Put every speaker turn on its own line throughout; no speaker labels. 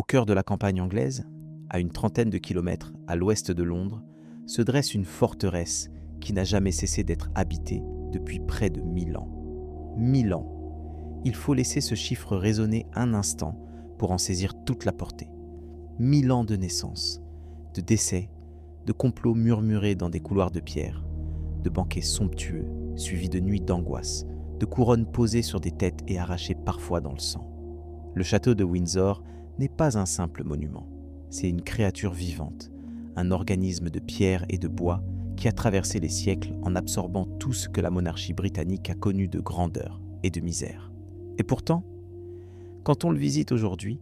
Au cœur de la campagne anglaise, à une trentaine de kilomètres à l'ouest de Londres, se dresse une forteresse qui n'a jamais cessé d'être habitée depuis près de 1000 ans. 1000 ans. Il faut laisser ce chiffre résonner un instant pour en saisir toute la portée. 1000 ans de naissance, de décès, de complots murmurés dans des couloirs de pierre, de banquets somptueux suivis de nuits d'angoisse, de couronnes posées sur des têtes et arrachées parfois dans le sang. Le château de Windsor n'est pas un simple monument, c'est une créature vivante, un organisme de pierre et de bois qui a traversé les siècles en absorbant tout ce que la monarchie britannique a connu de grandeur et de misère. Et pourtant, quand on le visite aujourd'hui,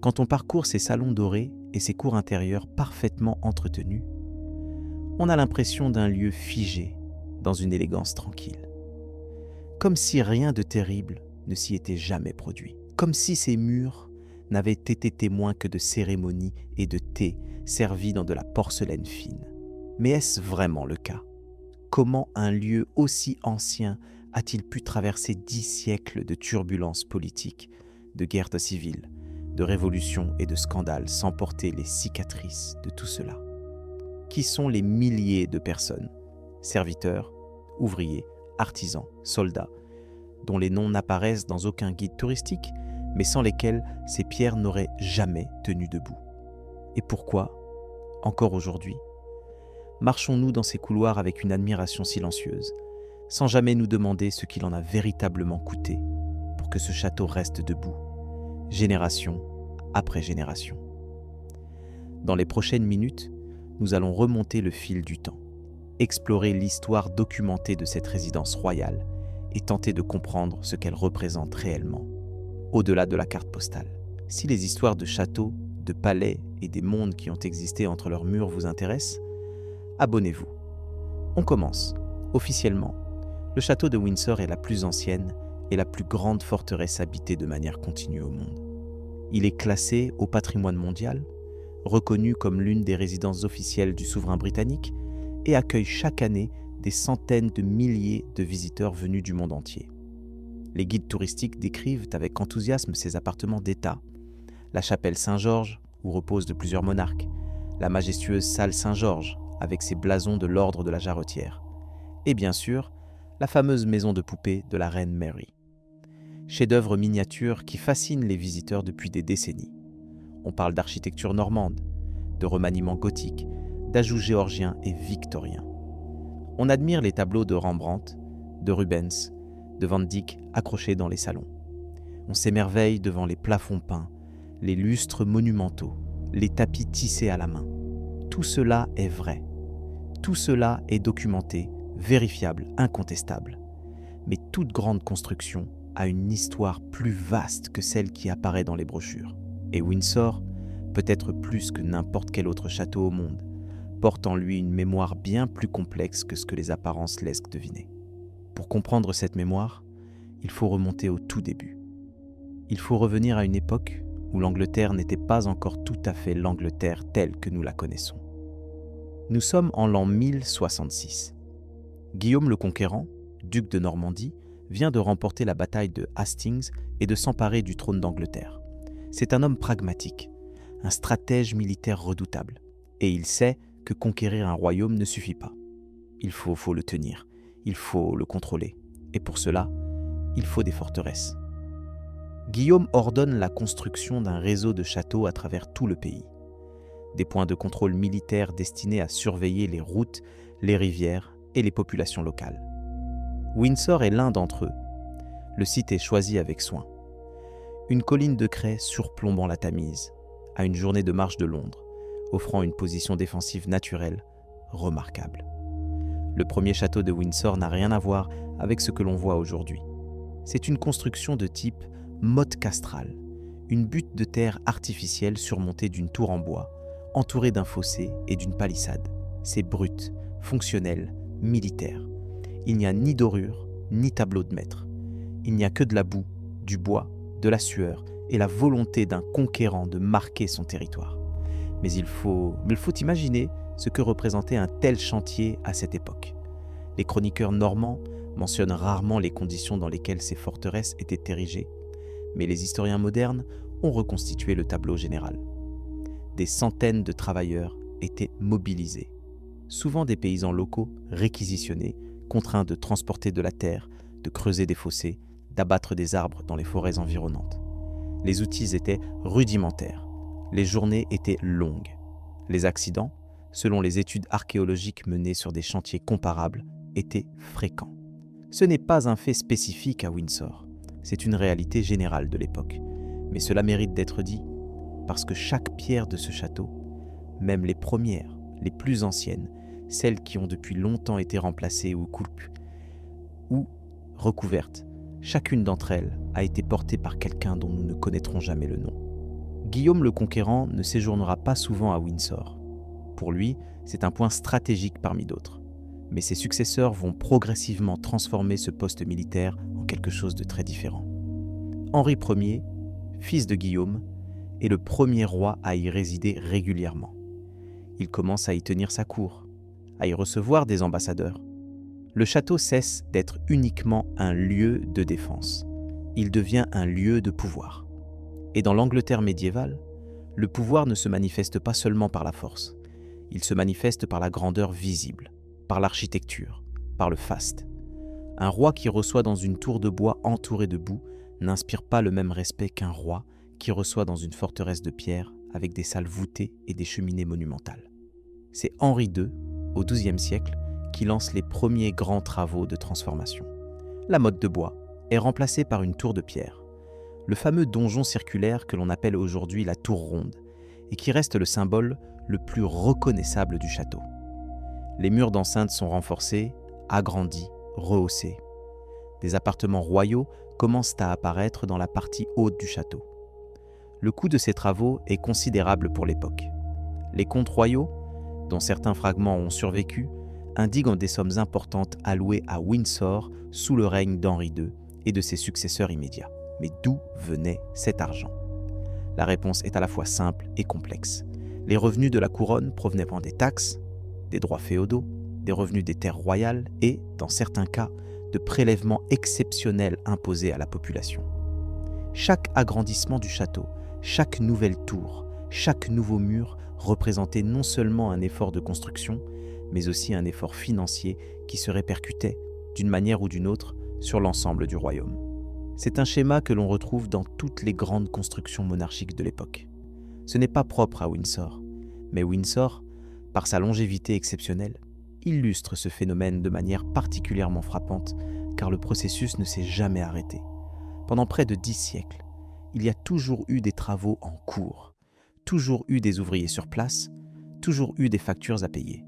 quand on parcourt ses salons dorés et ses cours intérieures parfaitement entretenus, on a l'impression d'un lieu figé dans une élégance tranquille. Comme si rien de terrible ne s'y était jamais produit. Comme si ces murs n'avaient été témoins que de cérémonies et de thé servis dans de la porcelaine fine. Mais est-ce vraiment le cas ? Comment un lieu aussi ancien a-t-il pu traverser 10 siècles de turbulences politiques, de guerres civiles, de révolutions et de scandales sans porter les cicatrices de tout cela ? Qui sont les milliers de personnes, serviteurs, ouvriers, artisans, soldats, dont les noms n'apparaissent dans aucun guide touristique, mais sans lesquels ces pierres n'auraient jamais tenu debout. Et pourquoi, encore aujourd'hui, marchons-nous dans ces couloirs avec une admiration silencieuse, sans jamais nous demander ce qu'il en a véritablement coûté pour que ce château reste debout, génération après génération. Dans les prochaines minutes, nous allons remonter le fil du temps, explorer l'histoire documentée de cette résidence royale et tenter de comprendre ce qu'elle représente réellement, au-delà de la carte postale. Si les histoires de châteaux, de palais et des mondes qui ont existé entre leurs murs vous intéressent, abonnez-vous. On commence. Officiellement, le château de Windsor est la plus ancienne et la plus grande forteresse habitée de manière continue au monde. Il est classé au patrimoine mondial, reconnu comme l'une des résidences officielles du souverain britannique et accueille chaque année des centaines de milliers de visiteurs venus du monde entier. Les guides touristiques décrivent avec enthousiasme ses appartements d'État, la chapelle Saint-Georges où reposent de plusieurs monarques, la majestueuse salle Saint-Georges avec ses blasons de l'ordre de la Jarretière, et bien sûr, la fameuse maison de poupée de la reine Mary. Chef-d'œuvre miniature qui fascine les visiteurs depuis des décennies. On parle d'architecture normande, de remaniement gothique, d'ajouts géorgiens et victoriens. On admire les tableaux de Rembrandt, de Rubens, de Van Dyck accrochés dans les salons. On s'émerveille devant les plafonds peints, les lustres monumentaux, les tapis tissés à la main. Tout cela est vrai. Tout cela est documenté, vérifiable, incontestable. Mais toute grande construction a une histoire plus vaste que celle qui apparaît dans les brochures. Et Windsor, peut-être plus que n'importe quel autre château au monde, porte en lui une mémoire bien plus complexe que ce que les apparences laissent deviner. Pour comprendre cette mémoire, il faut remonter au tout début. Il faut revenir à une époque où l'Angleterre n'était pas encore tout à fait l'Angleterre telle que nous la connaissons. Nous sommes en l'an 1066. Guillaume le Conquérant, duc de Normandie, vient de remporter la bataille de Hastings et de s'emparer du trône d'Angleterre. C'est un homme pragmatique, un stratège militaire redoutable, et il sait que conquérir un royaume ne suffit pas. Il faut le tenir, il faut le contrôler, et pour cela, il faut des forteresses. Guillaume ordonne la construction d'un réseau de châteaux à travers tout le pays. Des points de contrôle militaire destinés à surveiller les routes, les rivières et les populations locales. Windsor est l'un d'entre eux. Le site est choisi avec soin. Une colline de craie surplombant la Tamise, à une journée de marche de Londres, offrant une position défensive naturelle remarquable. Le premier château de Windsor n'a rien à voir avec ce que l'on voit aujourd'hui. C'est une construction de type motte castrale, une butte de terre artificielle surmontée d'une tour en bois, entourée d'un fossé et d'une palissade. C'est brut, fonctionnel, militaire. Il n'y a ni dorure, ni tableau de maître. Il n'y a que de la boue, du bois, de la sueur et la volonté d'un conquérant de marquer son territoire. Mais il faut imaginer ce que représentait un tel chantier à cette époque. Les chroniqueurs normands mentionnent rarement les conditions dans lesquelles ces forteresses étaient érigées, mais les historiens modernes ont reconstitué le tableau général. Des centaines de travailleurs étaient mobilisés, souvent des paysans locaux réquisitionnés, contraints de transporter de la terre, de creuser des fossés, d'abattre des arbres dans les forêts environnantes. Les outils étaient rudimentaires, les journées étaient longues. Les accidents, selon les études archéologiques menées sur des chantiers comparables, étaient fréquents. Ce n'est pas un fait spécifique à Windsor, c'est une réalité générale de l'époque. Mais cela mérite d'être dit, parce que chaque pierre de ce château, même les premières, les plus anciennes, celles qui ont depuis longtemps été remplacées ou coupées, ou recouvertes, chacune d'entre elles a été portée par quelqu'un dont nous ne connaîtrons jamais le nom. Guillaume le Conquérant ne séjournera pas souvent à Windsor. Pour lui, c'est un point stratégique parmi d'autres. Mais ses successeurs vont progressivement transformer ce poste militaire en quelque chose de très différent. Henri Ier, fils de Guillaume, est le premier roi à y résider régulièrement. Il commence à y tenir sa cour, à y recevoir des ambassadeurs. Le château cesse d'être uniquement un lieu de défense. Il devient un lieu de pouvoir. Et dans l'Angleterre médiévale, le pouvoir ne se manifeste pas seulement par la force. Il se manifeste par la grandeur visible, par l'architecture, par le faste. Un roi qui reçoit dans une tour de bois entourée de boue n'inspire pas le même respect qu'un roi qui reçoit dans une forteresse de pierre avec des salles voûtées et des cheminées monumentales. C'est Henri II, au XIIe siècle, qui lance les premiers grands travaux de transformation. La motte de bois est remplacée par une tour de pierre, le fameux donjon circulaire que l'on appelle aujourd'hui la tour ronde, et qui reste le symbole le plus reconnaissable du château. Les murs d'enceinte sont renforcés, agrandis, rehaussés. Des appartements royaux commencent à apparaître dans la partie haute du château. Le coût de ces travaux est considérable pour l'époque. Les comptes royaux, dont certains fragments ont survécu, indiquent des sommes importantes allouées à Windsor sous le règne d'Henri II et de ses successeurs immédiats. Mais d'où venait cet argent ? La réponse est à la fois simple et complexe. Les revenus de la couronne provenaient des taxes, des droits féodaux, des revenus des terres royales et, dans certains cas, de prélèvements exceptionnels imposés à la population. Chaque agrandissement du château, chaque nouvelle tour, chaque nouveau mur représentait non seulement un effort de construction, mais aussi un effort financier qui se répercutait, d'une manière ou d'une autre, sur l'ensemble du royaume. C'est un schéma que l'on retrouve dans toutes les grandes constructions monarchiques de l'époque. Ce n'est pas propre à Windsor, mais Windsor, par sa longévité exceptionnelle, illustre ce phénomène de manière particulièrement frappante, car le processus ne s'est jamais arrêté. Pendant près de 10 siècles, il y a toujours eu des travaux en cours, toujours eu des ouvriers sur place, toujours eu des factures à payer.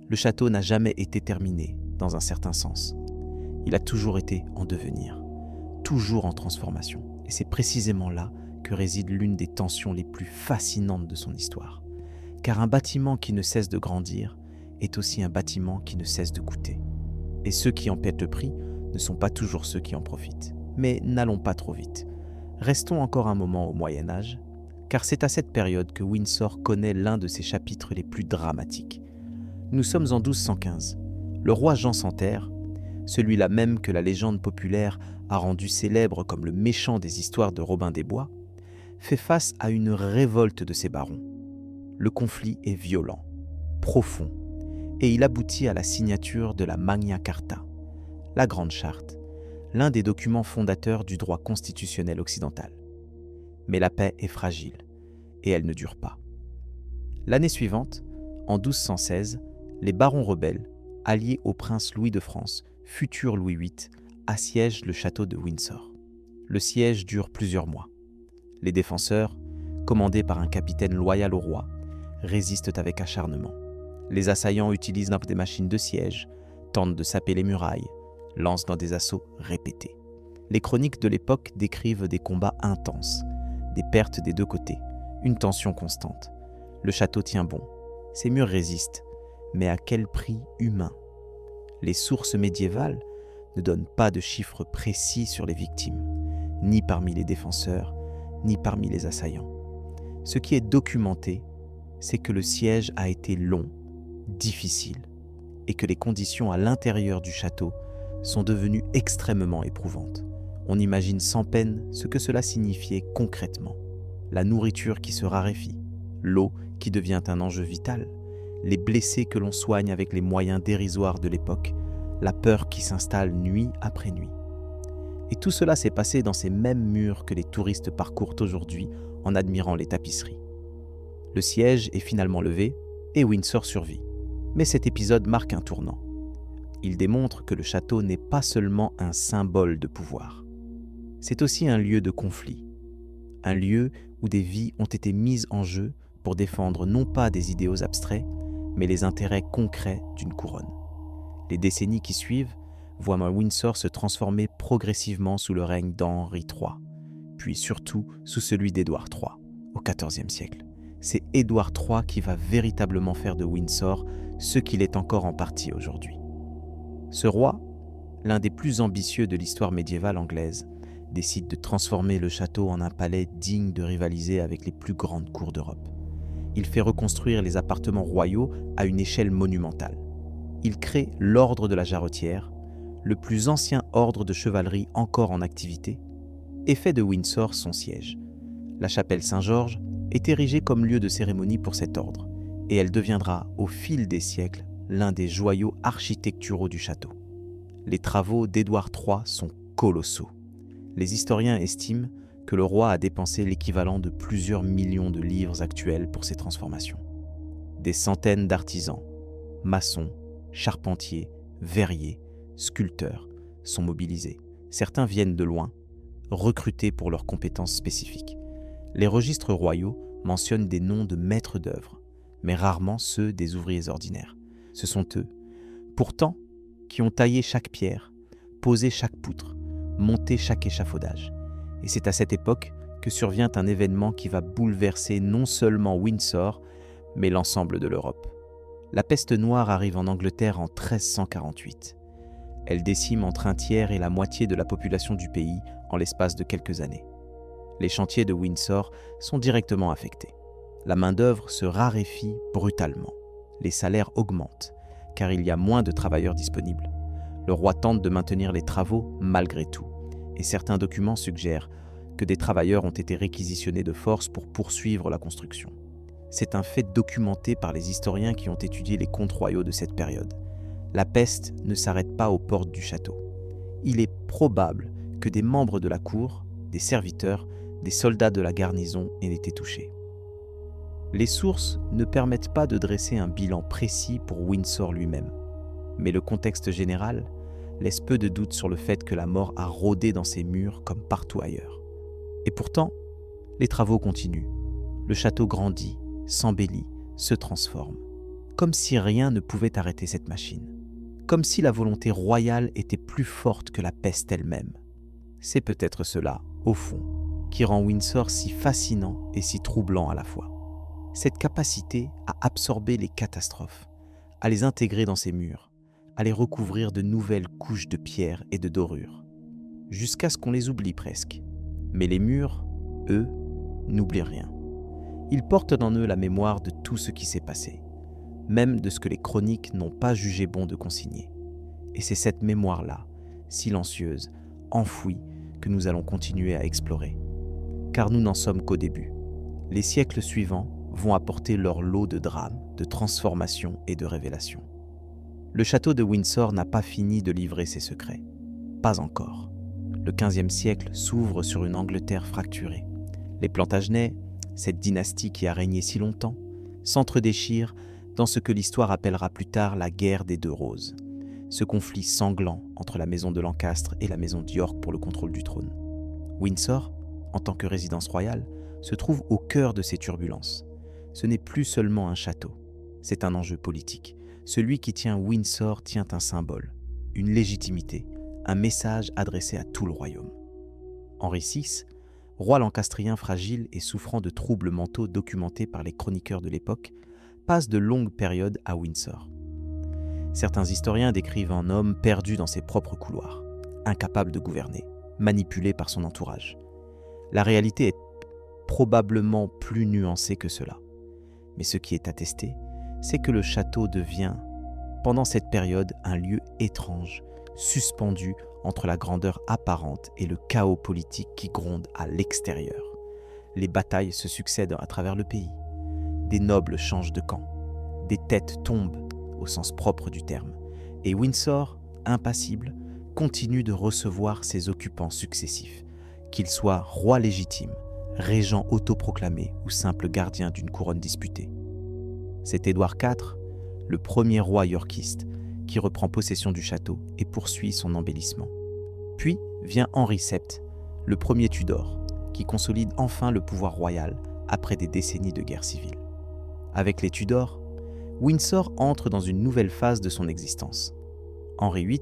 Le château n'a jamais été terminé, dans un certain sens. Il a toujours été en devenir, toujours en transformation. Et c'est précisément là que réside l'une des tensions les plus fascinantes de son histoire. Car un bâtiment qui ne cesse de grandir est aussi un bâtiment qui ne cesse de coûter. Et ceux qui en paient le prix ne sont pas toujours ceux qui en profitent. Mais n'allons pas trop vite. Restons encore un moment au Moyen-Âge, car c'est à cette période que Windsor connaît l'un de ses chapitres les plus dramatiques. Nous sommes en 1215. Le roi Jean sans Terre, celui-là même que la légende populaire a rendu célèbre comme le méchant des histoires de Robin des Bois, fait face à une révolte de ses barons. Le conflit est violent, profond, et il aboutit à la signature de la Magna Carta, la Grande Charte, l'un des documents fondateurs du droit constitutionnel occidental. Mais la paix est fragile, et elle ne dure pas. L'année suivante, en 1216, les barons rebelles, alliés au prince Louis de France, futur Louis VIII, assiègent le château de Windsor. Le siège dure plusieurs mois. Les défenseurs, commandés par un capitaine loyal au roi, résistent avec acharnement. Les assaillants utilisent des machines de siège, tentent de saper les murailles, lancent dans des assauts répétés. Les chroniques de l'époque décrivent des combats intenses, des pertes des deux côtés, une tension constante. Le château tient bon, ses murs résistent, mais à quel prix humain ? Les sources médiévales ne donnent pas de chiffres précis sur les victimes, ni parmi les défenseurs, ni parmi les assaillants. Ce qui est documenté, c'est que le siège a été long, difficile, et que les conditions à l'intérieur du château sont devenues extrêmement éprouvantes. On imagine sans peine ce que cela signifiait concrètement. la nourriture qui se raréfie, l'eau qui devient un enjeu vital, les blessés que l'on soigne avec les moyens dérisoires de l'époque, la peur qui s'installe nuit après nuit. Et tout cela s'est passé dans ces mêmes murs que les touristes parcourent aujourd'hui en admirant les tapisseries. Le siège est finalement levé et Windsor survit. Mais cet épisode marque un tournant. Il démontre que le château n'est pas seulement un symbole de pouvoir. C'est aussi un lieu de conflit. Un lieu où des vies ont été mises en jeu pour défendre non pas des idéaux abstraits, mais les intérêts concrets d'une couronne. Les décennies qui suivent voient Windsor se transformer progressivement sous le règne d'Henri III, puis surtout sous celui d'Édouard III, au XIVe siècle. C'est Édouard III qui va véritablement faire de Windsor ce qu'il est encore en partie aujourd'hui. Ce roi, l'un des plus ambitieux de l'histoire médiévale anglaise, décide de transformer le château en un palais digne de rivaliser avec les plus grandes cours d'Europe. Il fait reconstruire les appartements royaux à une échelle monumentale. Il crée l'ordre de la Jarretière, le plus ancien ordre de chevalerie encore en activité, et fait de Windsor son siège. La chapelle Saint-Georges est érigée comme lieu de cérémonie pour cet ordre, et elle deviendra, au fil des siècles, l'un des joyaux architecturaux du château. Les travaux d'Édouard III sont colossaux. Les historiens estiment que le roi a dépensé l'équivalent de plusieurs millions de livres actuels pour ces transformations. Des centaines d'artisans, maçons, charpentiers, verriers, sculpteurs sont mobilisés. Certains viennent de loin, recrutés pour leurs compétences spécifiques. Les registres royaux mentionnent des noms de maîtres d'œuvre, mais rarement ceux des ouvriers ordinaires. Ce sont eux, pourtant, qui ont taillé chaque pierre, posé chaque poutre, monté chaque échafaudage. Et c'est à cette époque que survient un événement qui va bouleverser non seulement Windsor, mais l'ensemble de l'Europe. La peste noire arrive en Angleterre en 1348. Elle décime entre un tiers et la moitié de la population du pays en l'espace de quelques années. Les chantiers de Windsor sont directement affectés. La main-d'œuvre se raréfie brutalement. Les salaires augmentent, car il y a moins de travailleurs disponibles. Le roi tente de maintenir les travaux malgré tout, et certains documents suggèrent que des travailleurs ont été réquisitionnés de force pour poursuivre la construction. C'est un fait documenté par les historiens qui ont étudié les comptes royaux de cette période. La peste ne s'arrête pas aux portes du château. Il est probable que des membres de la cour, des serviteurs, des soldats de la garnison aient été touchés. Les sources ne permettent pas de dresser un bilan précis pour Windsor lui-même, mais le contexte général laisse peu de doute sur le fait que la mort a rôdé dans ses murs comme partout ailleurs. Et pourtant, les travaux continuent. Le château grandit, s'embellit, se transforme. Comme si rien ne pouvait arrêter cette machine. Comme si la volonté royale était plus forte que la peste elle-même. C'est peut-être cela, au fond, qui rend Windsor si fascinant et si troublant à la fois. Cette capacité à absorber les catastrophes, à les intégrer dans ses murs, à les recouvrir de nouvelles couches de pierre et de dorure, jusqu'à ce qu'on les oublie presque. Mais les murs, eux, n'oublient rien. Ils portent en eux la mémoire de tout ce qui s'est passé, même de ce que les chroniques n'ont pas jugé bon de consigner. Et c'est cette mémoire-là, silencieuse, enfouie, que nous allons continuer à explorer. Car nous n'en sommes qu'au début. Les siècles suivants vont apporter leur lot de drames, de transformations et de révélations. Le château de Windsor n'a pas fini de livrer ses secrets. Pas encore. Le XVe siècle s'ouvre sur une Angleterre fracturée. Les Plantagenets, cette dynastie qui a régné si longtemps, s'entredéchirent dans ce que l'histoire appellera plus tard la guerre des deux roses, ce conflit sanglant entre la maison de Lancastre et la maison d'York pour le contrôle du trône. Windsor, en tant que résidence royale, se trouve au cœur de ces turbulences. Ce n'est plus seulement un château, c'est un enjeu politique. Celui qui tient Windsor tient un symbole, une légitimité, un message adressé à tout le royaume. Henri VI, roi lancastrien fragile et souffrant de troubles mentaux documentés par les chroniqueurs de l'époque, passe de longues périodes à Windsor. Certains historiens décrivent un homme perdu dans ses propres couloirs, incapable de gouverner, manipulé par son entourage. La réalité est probablement plus nuancée que cela. Mais ce qui est attesté, c'est que le château devient, pendant cette période, un lieu étrange, suspendu entre la grandeur apparente et le chaos politique qui gronde à l'extérieur. les batailles se succèdent à travers le pays. Des nobles changent de camp. Des têtes tombent, au sens propre du terme. Et Windsor, impassible, continue de recevoir ses occupants successifs, qu'ils soient rois légitimes, régents autoproclamés ou simples gardiens d'une couronne disputée. C'est Édouard IV, le premier roi yorkiste, qui reprend possession du château et poursuit son embellissement. Puis vient Henri VII, le premier Tudor, qui consolide enfin le pouvoir royal après des décennies de guerre civile. Avec les Tudors, Windsor entre dans une nouvelle phase de son existence. Henri VIII,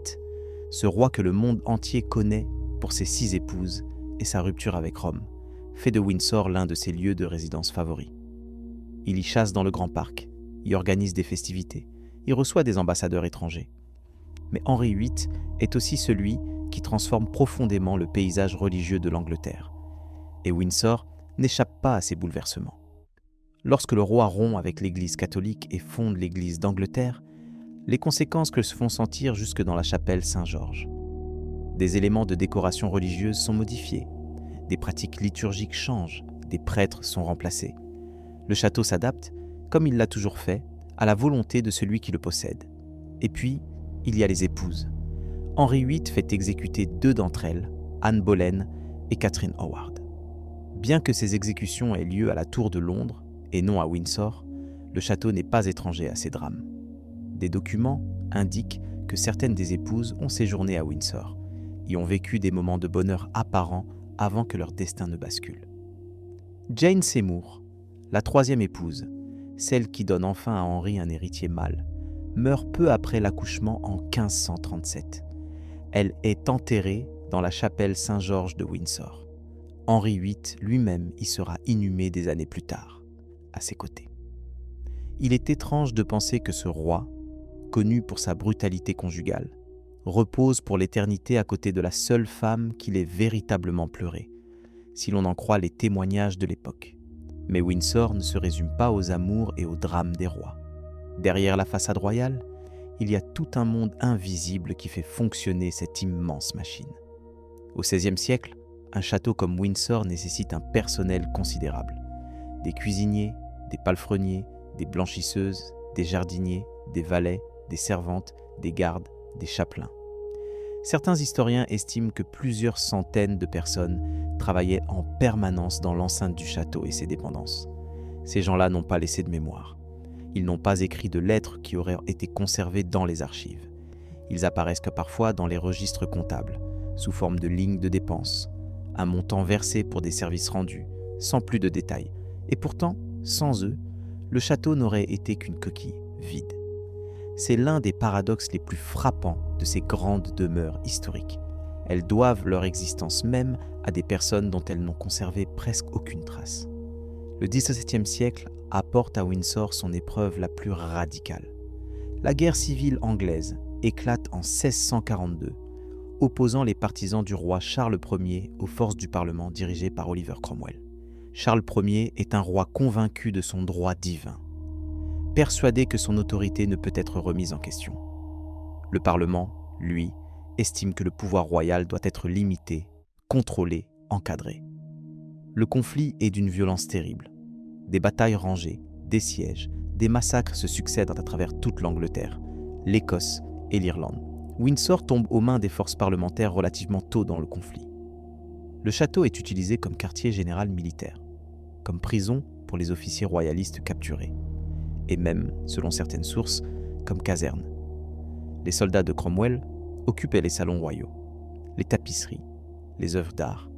ce roi que le monde entier connaît pour ses 6 épouses et sa rupture avec Rome, fait de Windsor l'un de ses lieux de résidence favoris. Il y chasse dans le Grand Parc, y organise des festivités, y reçoit des ambassadeurs étrangers. Mais Henri VIII est aussi celui qui transforme profondément le paysage religieux de l'Angleterre. Et Windsor n'échappe pas à ces bouleversements. Lorsque le roi rompt avec l'Église catholique et fonde l'Église d'Angleterre, les conséquences que se font sentir jusque dans la chapelle Saint-Georges. Des éléments de décoration religieuse sont modifiés, des pratiques liturgiques changent, des prêtres sont remplacés. Le château s'adapte, comme il l'a toujours fait, à la volonté de celui qui le possède. Et puis, il y a les épouses. Henri VIII fait exécuter 2 d'entre elles, Anne Boleyn et Catherine Howard. Bien que ces exécutions aient lieu à la Tour de Londres et non à Windsor, le château n'est pas étranger à ces drames. Des documents indiquent que certaines des épouses ont séjourné à Windsor, y ont vécu des moments de bonheur apparents avant que leur destin ne bascule. Jane Seymour, la 3e épouse, celle qui donne enfin à Henri un héritier mâle, meurt peu après l'accouchement en 1537. Elle est enterrée dans la chapelle Saint-Georges de Windsor. Henri VIII lui-même y sera inhumé des années plus tard, à ses côtés. Il est étrange de penser que ce roi, connu pour sa brutalité conjugale, repose pour l'éternité à côté de la seule femme qu'il ait véritablement pleurée, si l'on en croit les témoignages de l'époque. Mais Windsor ne se résume pas aux amours et aux drames des rois. Derrière la façade royale, il y a tout un monde invisible qui fait fonctionner cette immense machine. Au XVIe siècle, un château comme Windsor nécessite un personnel considérable. Des cuisiniers, des palefreniers, des blanchisseuses, des jardiniers, des valets, des servantes, des gardes, des chapelains. Certains historiens estiment que plusieurs centaines de personnes travaillaient en permanence dans l'enceinte du château et ses dépendances. Ces gens-là n'ont pas laissé de mémoire. Ils n'ont pas écrit de lettres qui auraient été conservées dans les archives. Ils apparaissent que parfois dans les registres comptables, sous forme de lignes de dépenses, un montant versé pour des services rendus, sans plus de détails. Et pourtant, sans eux, le château n'aurait été qu'une coquille vide. C'est l'un des paradoxes les plus frappants de ces grandes demeures historiques. Elles doivent leur existence même à des personnes dont elles n'ont conservé presque aucune trace. Le XVIIe siècle apporte à Windsor son épreuve la plus radicale. La guerre civile anglaise éclate en 1642, opposant les partisans du roi Charles Ier aux forces du Parlement dirigées par Oliver Cromwell. Charles Ier est un roi convaincu de son droit divin, persuadé que son autorité ne peut être remise en question. Le Parlement, lui, estime que le pouvoir royal doit être limité, contrôlé, encadré. Le conflit est d'une violence terrible. Des batailles rangées, des sièges, des massacres se succèdent à travers toute l'Angleterre, l'Écosse et l'Irlande. Windsor tombe aux mains des forces parlementaires relativement tôt dans le conflit. Le château est utilisé comme quartier général militaire, comme prison pour les officiers royalistes capturés, et même, selon certaines sources, comme caserne. Les soldats de Cromwell occupaient les salons royaux. Les tapisseries, les œuvres d'art,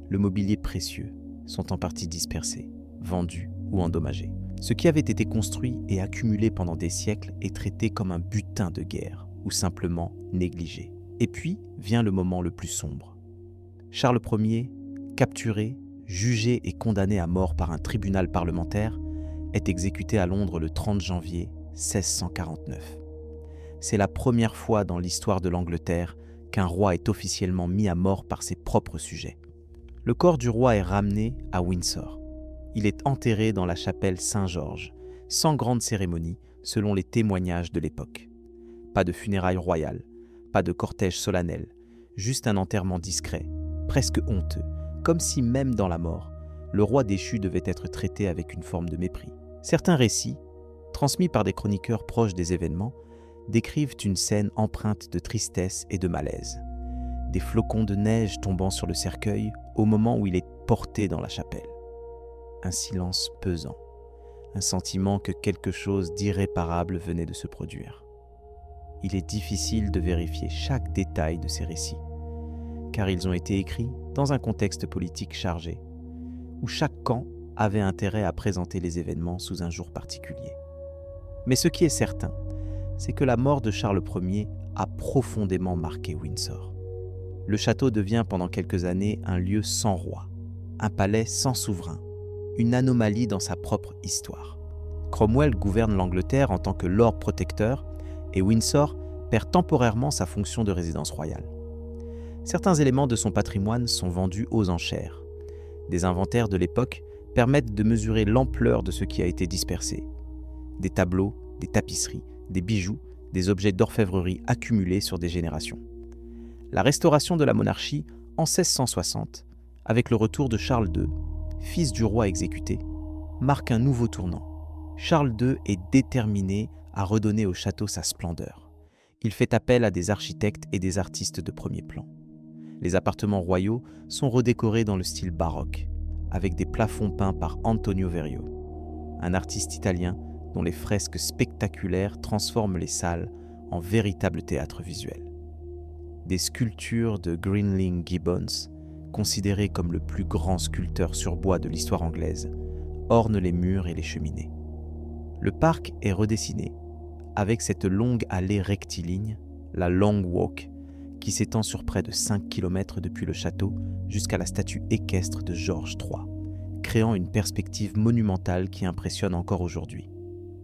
le mobilier précieux sont en partie dispersés, vendus ou endommagés. Ce qui avait été construit et accumulé pendant des siècles est traité comme un butin de guerre ou simplement négligé. Et puis vient le moment le plus sombre. Charles Ier, capturé, jugé et condamné à mort par un tribunal parlementaire, est exécuté à Londres le 30 janvier 1649. C'est la première fois dans l'histoire de l'Angleterre qu'un roi est officiellement mis à mort par ses propres sujets. Le corps du roi est ramené à Windsor. Il est enterré dans la chapelle Saint-Georges, sans grande cérémonie, selon les témoignages de l'époque. Pas de funérailles royales, pas de cortège solennel, juste un enterrement discret, presque honteux, comme si même dans la mort, le roi déchu devait être traité avec une forme de mépris. Certains récits, transmis par des chroniqueurs proches des événements, décrivent une scène empreinte de tristesse et de malaise. Des flocons de neige tombant sur le cercueil au moment où il est porté dans la chapelle. Un silence pesant, un sentiment que quelque chose d'irréparable venait de se produire. Il est difficile de vérifier chaque détail de ces récits, car ils ont été écrits dans un contexte politique chargé, où chaque camp avait intérêt à présenter les événements sous un jour particulier. Mais ce qui est certain, c'est que la mort de Charles Ier a profondément marqué Windsor. Le château devient pendant quelques années un lieu sans roi, un palais sans souverain, une anomalie dans sa propre histoire. Cromwell gouverne l'Angleterre en tant que Lord Protecteur et Windsor perd temporairement sa fonction de résidence royale. Certains éléments de son patrimoine sont vendus aux enchères. Des inventaires de l'époque permettent de mesurer l'ampleur de ce qui a été dispersé. Des tableaux, des tapisseries, des bijoux, des objets d'orfèvrerie accumulés sur des générations. La restauration de la monarchie en 1660, avec le retour de Charles II, fils du roi exécuté, marque un nouveau tournant. Charles II est déterminé à redonner au château sa splendeur. Il fait appel à des architectes et des artistes de premier plan. Les appartements royaux sont redécorés dans le style baroque, avec des plafonds peints par Antonio Verio, un artiste italien dont les fresques spectaculaires transforment les salles en véritable théâtre visuel. Des sculptures de Grinling Gibbons, considéré comme le plus grand sculpteur sur bois de l'histoire anglaise, ornent les murs et les cheminées. Le parc est redessiné, avec cette longue allée rectiligne, la Long Walk, qui s'étend sur près de 5 km depuis le château jusqu'à la statue équestre de George III, créant une perspective monumentale qui impressionne encore aujourd'hui.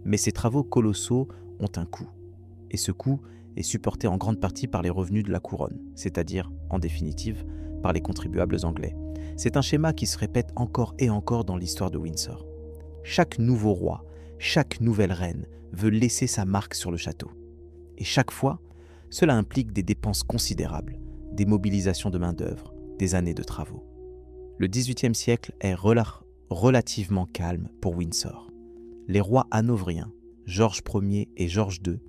Mais ces travaux colossaux ont un coût, et ce coût est supporté en grande partie par les revenus de la couronne, c'est-à-dire, en définitive, par les contribuables anglais. C'est un schéma qui se répète encore et encore dans l'histoire de Windsor. Chaque nouveau roi, chaque nouvelle reine veut laisser sa marque sur le château. Et chaque fois, cela implique des dépenses considérables, des mobilisations de main-d'œuvre, des années de travaux. Le XVIIIe siècle est relativement calme pour Windsor. Les rois hanovriens, Georges Ier et Georges II,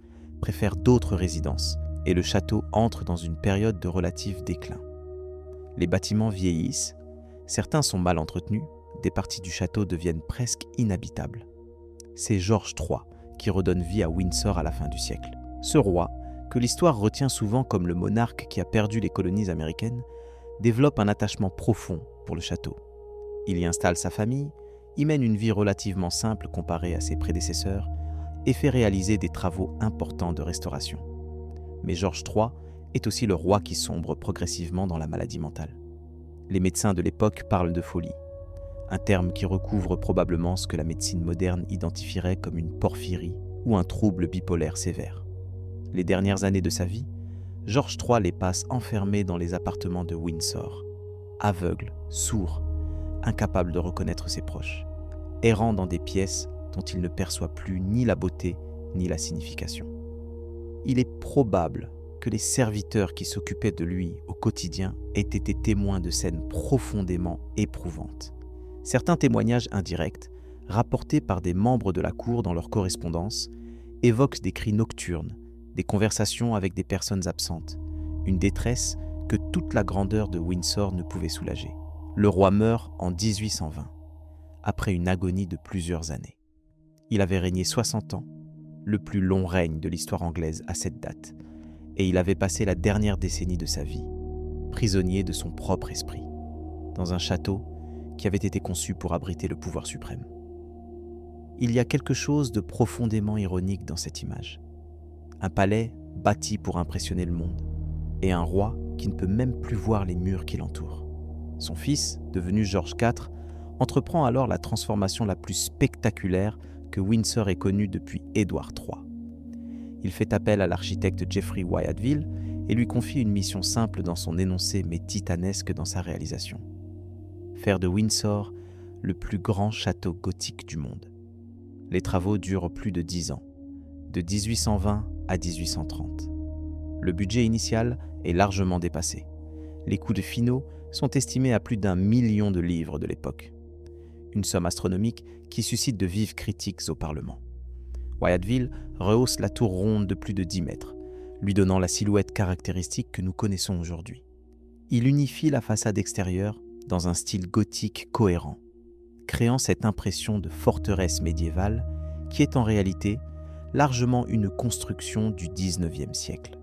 préfèrent d'autres résidences et le château entre dans une période de relatif déclin. Les bâtiments vieillissent, certains sont mal entretenus, des parties du château deviennent presque inhabitables. C'est Georges III qui redonne vie à Windsor à la fin du siècle. Ce roi, que l'histoire retient souvent comme le monarque qui a perdu les colonies américaines, développe un attachement profond pour le château. Il y installe sa famille, y mène une vie relativement simple comparée à ses prédécesseurs et fait réaliser des travaux importants de restauration. Mais Georges III est aussi le roi qui sombre progressivement dans la maladie mentale. Les médecins de l'époque parlent de folie, un terme qui recouvre probablement ce que la médecine moderne identifierait comme une porphyrie ou un trouble bipolaire sévère. Les dernières années de sa vie, Georges III les passe enfermé dans les appartements de Windsor, aveugle, sourd, incapable de reconnaître ses proches, errant dans des pièces dont il ne perçoit plus ni la beauté ni la signification. Il est probable que les serviteurs qui s'occupaient de lui au quotidien aient été témoins de scènes profondément éprouvantes. Certains témoignages indirects, rapportés par des membres de la cour dans leur correspondance, évoquent des cris nocturnes, des conversations avec des personnes absentes, une détresse que toute la grandeur de Windsor ne pouvait soulager. Le roi meurt en 1820, après une agonie de plusieurs années. Il avait régné 60 ans, le plus long règne de l'histoire anglaise à cette date, et il avait passé la dernière décennie de sa vie, prisonnier de son propre esprit, dans un château qui avait été conçu pour abriter le pouvoir suprême. Il y a quelque chose de profondément ironique dans cette image. Un palais bâti pour impressionner le monde, et un roi qui ne peut même plus voir les murs qui l'entourent. Son fils, devenu George IV, entreprend alors la transformation la plus spectaculaire que Windsor ait connue depuis Édouard III. Il fait appel à l'architecte Geoffrey Wyatville et lui confie une mission simple dans son énoncé mais titanesque dans sa réalisation. Faire de Windsor le plus grand château gothique du monde. Les travaux durent plus de 10 ans, de 1820 à 1830. Le budget initial est largement dépassé. Les coûts de finaux sont estimés à plus d'1 million de livres de l'époque. une somme astronomique qui suscite de vives critiques au Parlement. Wyatville rehausse la tour ronde de plus de 10 mètres, lui donnant la silhouette caractéristique que nous connaissons aujourd'hui. Il unifie la façade extérieure dans un style gothique cohérent, créant cette impression de forteresse médiévale qui est en réalité largement une construction du XIXe siècle.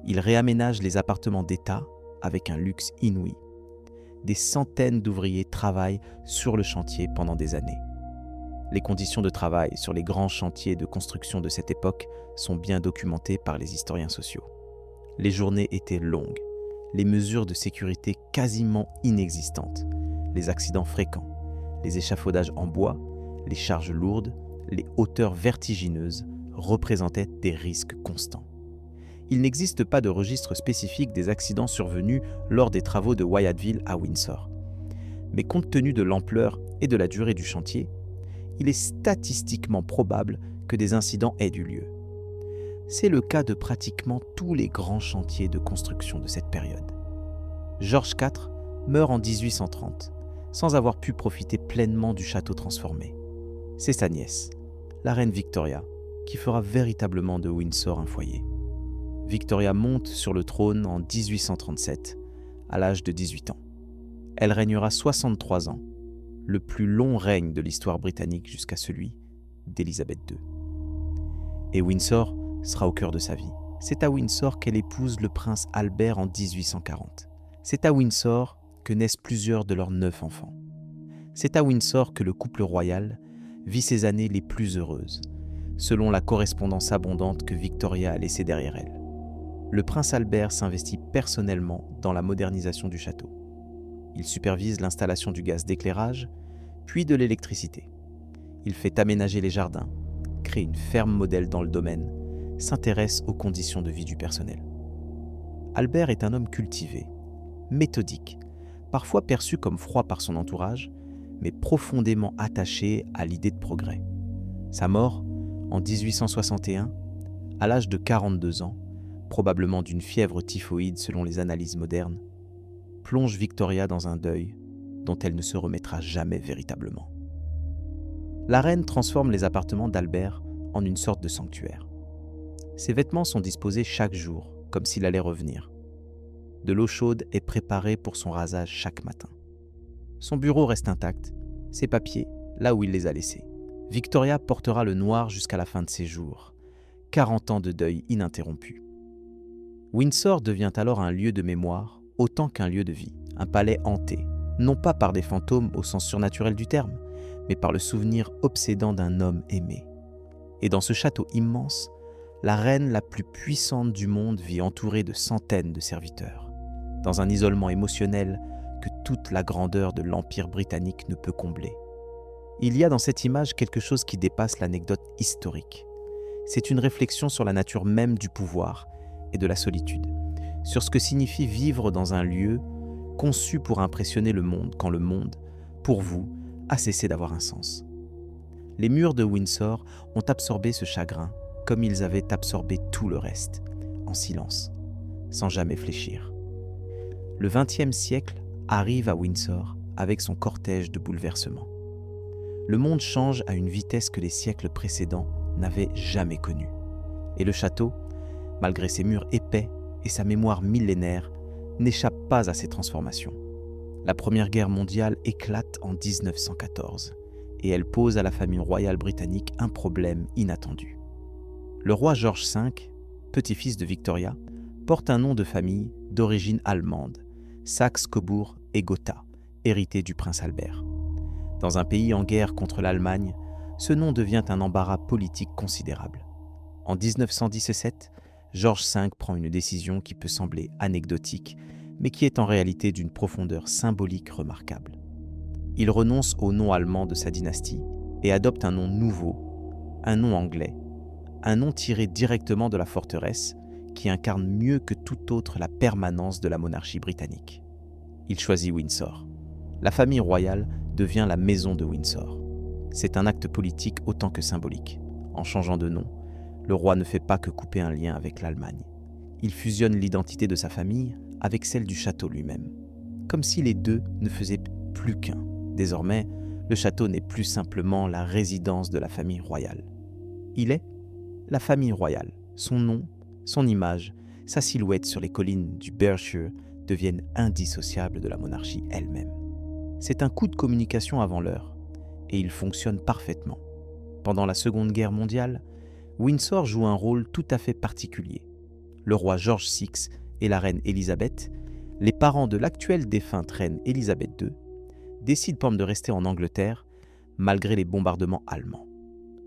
Il réaménage les appartements d'État avec un luxe inouï. Des centaines d'ouvriers travaillent sur le chantier pendant des années. Les conditions de travail sur les grands chantiers de construction de cette époque sont bien documentées par les historiens sociaux. Les journées étaient longues, les mesures de sécurité quasiment inexistantes, les accidents fréquents, les échafaudages en bois, les charges lourdes, les hauteurs vertigineuses représentaient des risques constants. Il n'existe pas de registre spécifique des accidents survenus lors des travaux de Wyatville à Windsor. Mais compte tenu de l'ampleur et de la durée du chantier, il est statistiquement probable que des incidents aient eu lieu. C'est le cas de pratiquement tous les grands chantiers de construction de cette période. George IV meurt en 1830, sans avoir pu profiter pleinement du château transformé. C'est sa nièce, la reine Victoria, qui fera véritablement de Windsor un foyer. Victoria monte sur le trône en 1837, à l'âge de 18 ans. Elle régnera 63 ans, le plus long règne de l'histoire britannique jusqu'à celui d'Élisabeth II. Et Windsor sera au cœur de sa vie. C'est à Windsor qu'elle épouse le prince Albert en 1840. C'est à Windsor que naissent plusieurs de leurs 9 enfants. C'est à Windsor que le couple royal vit ses années les plus heureuses, selon la correspondance abondante que Victoria a laissée derrière elle. Le prince Albert s'investit personnellement dans la modernisation du château. Il supervise l'installation du gaz d'éclairage, puis de l'électricité. Il fait aménager les jardins, crée une ferme modèle dans le domaine, s'intéresse aux conditions de vie du personnel. Albert est un homme cultivé, méthodique, parfois perçu comme froid par son entourage, mais profondément attaché à l'idée de progrès. Sa mort, en 1861, à l'âge de 42 ans, probablement d'une fièvre typhoïde selon les analyses modernes, plonge Victoria dans un deuil dont elle ne se remettra jamais véritablement. La reine transforme les appartements d'Albert en une sorte de sanctuaire. Ses vêtements sont disposés chaque jour, comme s'il allait revenir. De l'eau chaude est préparée pour son rasage chaque matin. Son bureau reste intact, ses papiers là où il les a laissés. Victoria portera le noir jusqu'à la fin de ses jours. 40 ans de deuil ininterrompu. Windsor devient alors un lieu de mémoire autant qu'un lieu de vie, un palais hanté, non pas par des fantômes au sens surnaturel du terme, mais par le souvenir obsédant d'un homme aimé. Et dans ce château immense, la reine la plus puissante du monde vit entourée de centaines de serviteurs, dans un isolement émotionnel que toute la grandeur de l'Empire britannique ne peut combler. Il y a dans cette image quelque chose qui dépasse l'anecdote historique. C'est une réflexion sur la nature même du pouvoir et de la solitude, sur ce que signifie vivre dans un lieu conçu pour impressionner le monde quand le monde, pour vous, a cessé d'avoir un sens. Les murs de Windsor ont absorbé ce chagrin comme ils avaient absorbé tout le reste, en silence, sans jamais fléchir. Le XXe siècle arrive à Windsor avec son cortège de bouleversements. Le monde change à une vitesse que les siècles précédents n'avaient jamais connue. Et le château, malgré ses murs épais et sa mémoire millénaire, n'échappe pas à ces transformations. La Première Guerre mondiale éclate en 1914 et elle pose à la famille royale britannique un problème inattendu. Le roi George V, petit-fils de Victoria, porte un nom de famille d'origine allemande, Saxe-Cobourg et Gotha, hérité du prince Albert. Dans un pays en guerre contre l'Allemagne, ce nom devient un embarras politique considérable. En 1917, George V prend une décision qui peut sembler anecdotique, mais qui est en réalité d'une profondeur symbolique remarquable. Il renonce au nom allemand de sa dynastie et adopte un nom nouveau, un nom anglais, un nom tiré directement de la forteresse qui incarne mieux que tout autre la permanence de la monarchie britannique. Il choisit Windsor. La famille royale devient la maison de Windsor. C'est un acte politique autant que symbolique. En changeant de nom, le roi ne fait pas que couper un lien avec l'Allemagne. Il fusionne l'identité de sa famille avec celle du château lui-même, comme si les deux ne faisaient plus qu'un. Désormais, Le château n'est plus simplement la résidence de la famille royale. Il est la famille royale. Son nom, son image, sa silhouette sur les collines du Berkshire deviennent indissociables de la monarchie elle-même. C'est un coup de communication avant l'heure, et il fonctionne parfaitement. Pendant la Seconde Guerre mondiale, Windsor joue un rôle tout à fait particulier. Le roi George VI et la reine Élisabeth, les parents de l'actuelle défunte reine Élisabeth II, décident de rester en Angleterre malgré les bombardements allemands.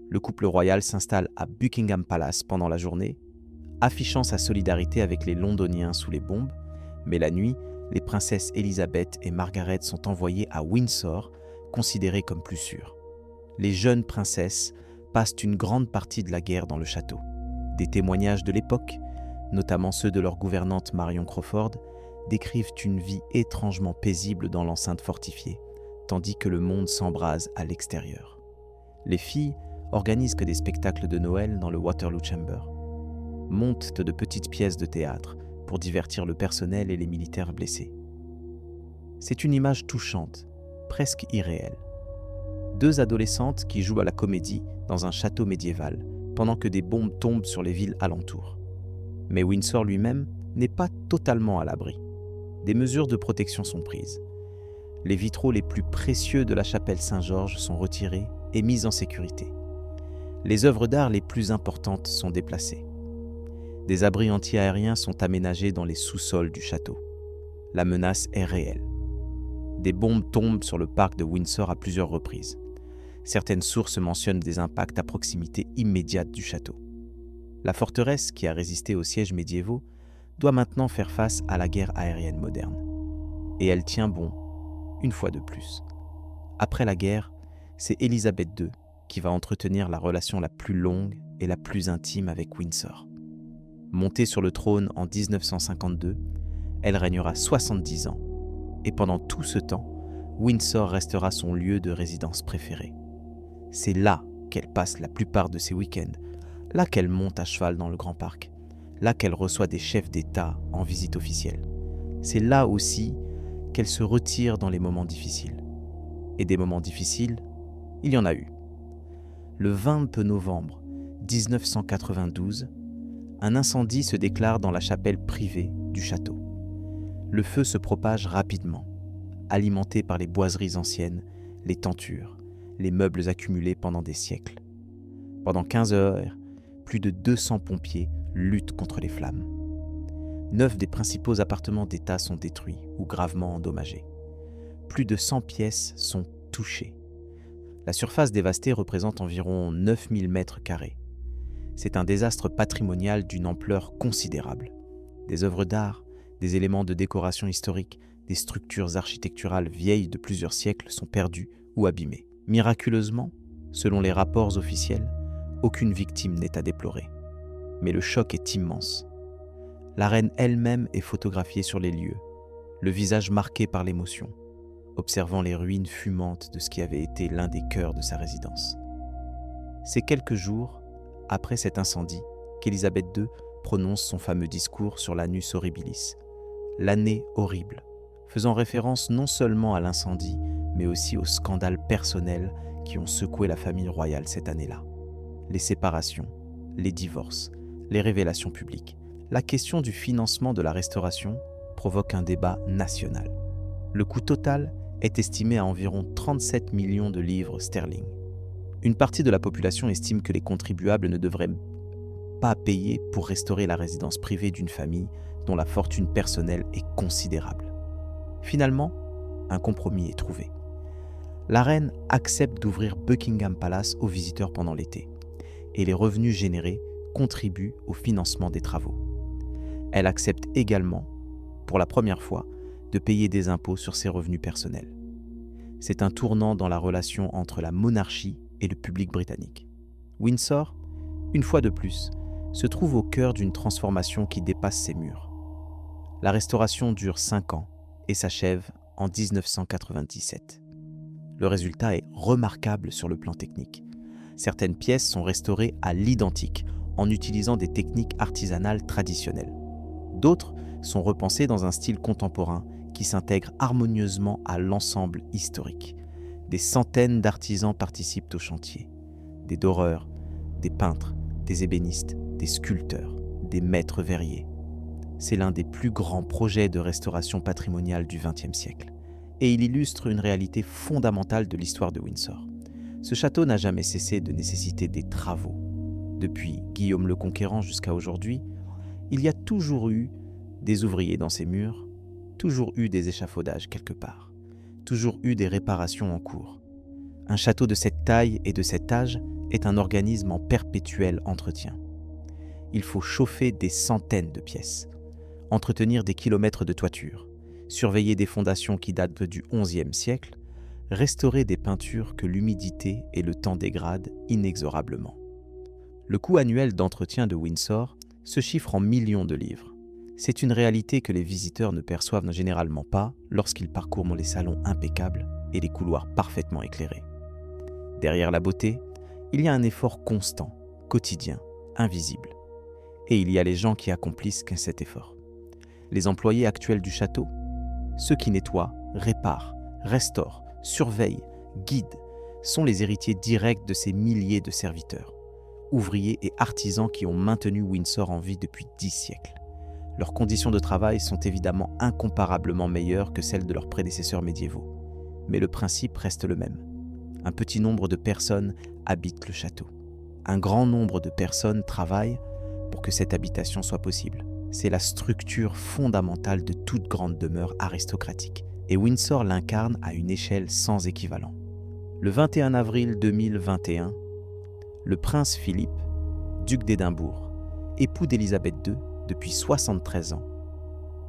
Le couple royal s'installe à Buckingham Palace pendant la journée, affichant sa solidarité avec les Londoniens sous les bombes, mais la nuit, les princesses Élisabeth et Margaret sont envoyées à Windsor, considérées comme plus sûres. Les jeunes princesses passent une grande partie de la guerre dans le château. Des témoignages de l'époque, notamment ceux de leur gouvernante Marion Crawford, décrivent une vie étrangement paisible dans l'enceinte fortifiée, tandis que le monde s'embrase à l'extérieur. Les filles organisent que des spectacles de Noël dans le Waterloo Chamber, montent de petites pièces de théâtre pour divertir le personnel et les militaires blessés. C'est une image touchante, presque irréelle. Deux adolescentes qui jouent à la comédie dans un château médiéval, pendant que des bombes tombent sur les villes alentours. Mais Windsor lui-même n'est pas totalement à l'abri. Des mesures de protection sont prises. Les vitraux les plus précieux de la chapelle Saint-Georges sont retirés et mis en sécurité. Les œuvres d'art les plus importantes sont déplacées. Des abris anti-aériens sont aménagés dans les sous-sols du château. La menace est réelle. Des bombes tombent sur le parc de Windsor à plusieurs reprises. Certaines sources mentionnent des impacts à proximité immédiate du château. La forteresse, qui a résisté aux sièges médiévaux, doit maintenant faire face à la guerre aérienne moderne. Et elle tient bon, une fois de plus. Après la guerre, c'est Élisabeth II qui va entretenir la relation la plus longue et la plus intime avec Windsor. Montée sur le trône en 1952, elle régnera 70 ans, et pendant tout ce temps, Windsor restera son lieu de résidence préféré. C'est là qu'elle passe la plupart de ses week-ends, là qu'elle monte à cheval dans le Grand Parc, là qu'elle reçoit des chefs d'État en visite officielle. C'est là aussi qu'elle se retire dans les moments difficiles. Et des moments difficiles, il y en a eu. Le 20 novembre 1992, un incendie se déclare dans la chapelle privée du château. Le feu se propage rapidement, alimenté par les boiseries anciennes, les tentures, les meubles accumulés pendant des siècles. Pendant 15 heures, plus de 200 pompiers luttent contre les flammes. 9 des principaux appartements d'État sont détruits ou gravement endommagés. Plus de 100 pièces sont touchées. La surface dévastée représente environ 9000 mètres carrés. C'est un désastre patrimonial d'une ampleur considérable. Des œuvres d'art, des éléments de décoration historique, des structures architecturales vieilles de plusieurs siècles sont perdues ou abîmées. Miraculeusement, selon les rapports officiels, aucune victime n'est à déplorer. Mais le choc est immense. La reine elle-même est photographiée sur les lieux, le visage marqué par l'émotion, observant les ruines fumantes de ce qui avait été l'un des cœurs de sa résidence. C'est quelques jours après cet incendie qu'Élisabeth II prononce son fameux discours sur l'annus horribilis, l'année horrible, faisant référence non seulement à l'incendie, mais aussi aux scandales personnels qui ont secoué la famille royale cette année-là. Les séparations, les divorces, les révélations publiques. La question du financement de la restauration provoque un débat national. Le coût total est estimé à environ 37 millions de livres sterling. Une partie de la population estime que les contribuables ne devraient pas payer pour restaurer la résidence privée d'une famille dont la fortune personnelle est considérable. Finalement, un compromis est trouvé. La reine accepte d'ouvrir Buckingham Palace aux visiteurs pendant l'été, et les revenus générés contribuent au financement des travaux. Elle accepte également, pour la première fois, de payer des impôts sur ses revenus personnels. C'est un tournant dans la relation entre la monarchie et le public britannique. Windsor, une fois de plus, se trouve au cœur d'une transformation qui dépasse ses murs. La restauration dure 5 ans et s'achève en 1997. Le résultat est remarquable sur le plan technique. Certaines pièces sont restaurées à l'identique en utilisant des techniques artisanales traditionnelles. D'autres sont repensées dans un style contemporain qui s'intègre harmonieusement à l'ensemble historique. Des centaines d'artisans participent au chantier. Des doreurs, des peintres, des ébénistes, des sculpteurs, des maîtres verriers. C'est l'un des plus grands projets de restauration patrimoniale du XXe siècle. Et il illustre une réalité fondamentale de l'histoire de Windsor. Ce château n'a jamais cessé de nécessiter des travaux. Depuis Guillaume le Conquérant jusqu'à aujourd'hui, il y a toujours eu des ouvriers dans ses murs, toujours eu des échafaudages quelque part, toujours eu des réparations en cours. Un château de cette taille et de cet âge est un organisme en perpétuel entretien. Il faut chauffer des centaines de pièces, entretenir des kilomètres de toiture, surveiller des fondations qui datent du XIe siècle, restaurer des peintures que l'humidité et le temps dégradent inexorablement. Le coût annuel d'entretien de Windsor se chiffre en millions de livres. C'est une réalité que les visiteurs ne perçoivent généralement pas lorsqu'ils parcourent les salons impeccables et les couloirs parfaitement éclairés. Derrière la beauté, il y a un effort constant, quotidien, invisible. Et il y a les gens qui accomplissent cet effort. Les employés actuels du château, ceux qui nettoient, réparent, restaurent, surveillent, guident, sont les héritiers directs de ces milliers de serviteurs, ouvriers et artisans qui ont maintenu Windsor en vie depuis 10 siècles. Leurs conditions de travail sont évidemment incomparablement meilleures que celles de leurs prédécesseurs médiévaux. Mais le principe reste le même. Un petit nombre de personnes habitent le château. Un grand nombre de personnes travaillent pour que cette habitation soit possible. C'est la structure fondamentale de toute grande demeure aristocratique. Et Windsor l'incarne à une échelle sans équivalent. Le 21 avril 2021, le prince Philippe, duc d'Édimbourg, époux d'Élisabeth II depuis 73 ans,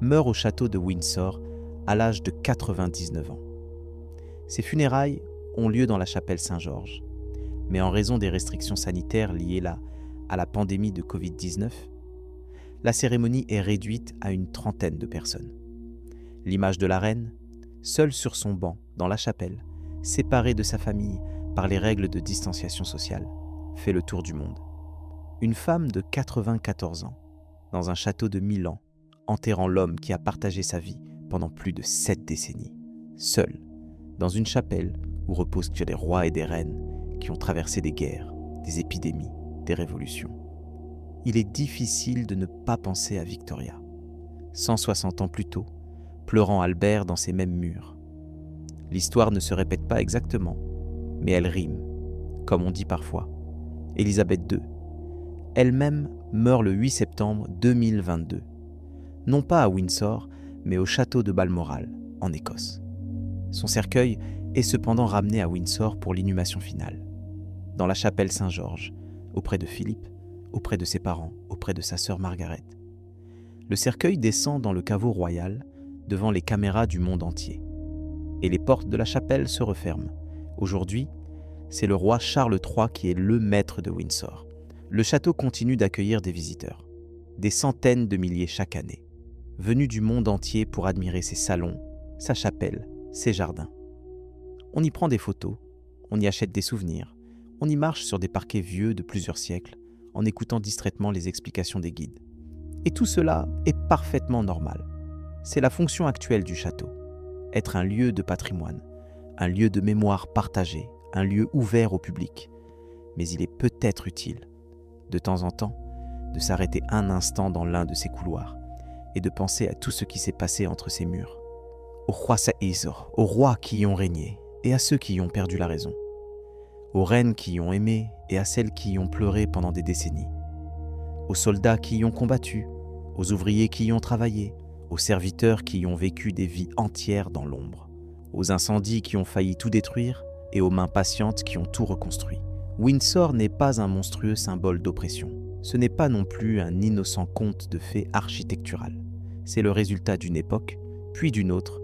meurt au château de Windsor à l'âge de 99 ans. Ses funérailles ont lieu dans la chapelle Saint-Georges, mais en raison des restrictions sanitaires liées à la pandémie de Covid-19, la cérémonie est réduite à une trentaine de personnes. L'image de la reine, seule sur son banc dans la chapelle, séparée de sa famille par les règles de distanciation sociale, fait le tour du monde. Une femme de 94 ans, dans un château de Milan, enterrant l'homme qui a partagé sa vie pendant plus de 7 décennies, seule, dans une chapelle où reposent que des rois et des reines qui ont traversé des guerres, des épidémies, des révolutions. Il est difficile de ne pas penser à Victoria, 160 ans plus tôt, pleurant Albert dans ces mêmes murs. L'histoire ne se répète pas exactement, mais elle rime, comme on dit parfois. Élisabeth II, elle-même meurt le 8 septembre 2022, non pas à Windsor, mais au château de Balmoral, en Écosse. Son cercueil est cependant ramené à Windsor pour l'inhumation finale, dans la chapelle Saint-Georges, auprès de Philippe, auprès de ses parents, auprès de sa sœur Margaret. Le cercueil descend dans le caveau royal, devant les caméras du monde entier. Et les portes de la chapelle se referment. Aujourd'hui, c'est le roi Charles III qui est le maître de Windsor. Le château continue d'accueillir des visiteurs, des centaines de milliers chaque année, venus du monde entier pour admirer ses salons, sa chapelle, ses jardins. On y prend des photos, on y achète des souvenirs, on y marche sur des parquets vieux de plusieurs siècles, en écoutant distraitement les explications des guides. Et tout cela est parfaitement normal. C'est la fonction actuelle du château, être un lieu de patrimoine, un lieu de mémoire partagée, un lieu ouvert au public. Mais il est peut-être utile, de temps en temps, de s'arrêter un instant dans l'un de ces couloirs et de penser à tout ce qui s'est passé entre ces murs. Aux rois Saïsor, aux rois qui y ont régné et à ceux qui y ont perdu la raison. Aux reines qui y ont aimé et à celles qui y ont pleuré pendant des décennies. Aux soldats qui y ont combattu, aux ouvriers qui y ont travaillé, aux serviteurs qui y ont vécu des vies entières dans l'ombre, aux incendies qui ont failli tout détruire et aux mains patientes qui ont tout reconstruit. Windsor n'est pas un monstrueux symbole d'oppression. Ce n'est pas non plus un innocent conte de fées architectural. C'est le résultat d'une époque, puis d'une autre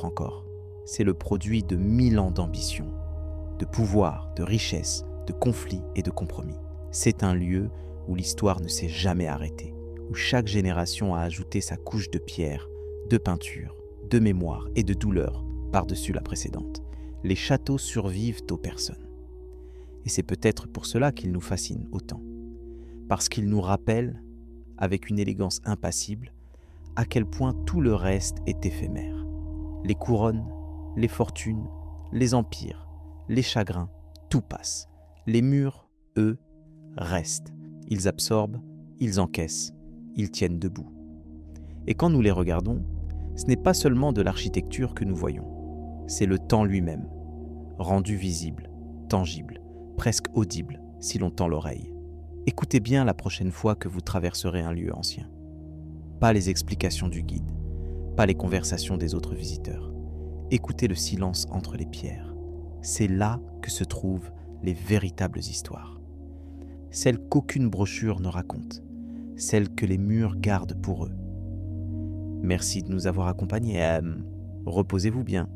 encore. C'est le produit de 1000 ans d'ambition, de pouvoir, de richesse, de conflits et de compromis. C'est un lieu où l'histoire ne s'est jamais arrêtée, où chaque génération a ajouté sa couche de pierre, de peinture, de mémoire et de douleur par-dessus la précédente. Les châteaux survivent aux personnes. Et c'est peut-être pour cela qu'ils nous fascinent autant. Parce qu'ils nous rappellent, avec une élégance impassible, à quel point tout le reste est éphémère. Les couronnes, les fortunes, les empires, les chagrins, tout passe. Les murs, eux, restent. Ils absorbent, ils encaissent, ils tiennent debout. Et quand nous les regardons, ce n'est pas seulement de l'architecture que nous voyons, c'est le temps lui-même, rendu visible, tangible, presque audible si l'on tend l'oreille. Écoutez bien la prochaine fois que vous traverserez un lieu ancien. Pas les explications du guide, pas les conversations des autres visiteurs. Écoutez le silence entre les pierres. C'est là que se trouvent les véritables histoires. Celles qu'aucune brochure ne raconte, celles que les murs gardent pour eux. Merci de nous avoir accompagnés. Reposez-vous bien.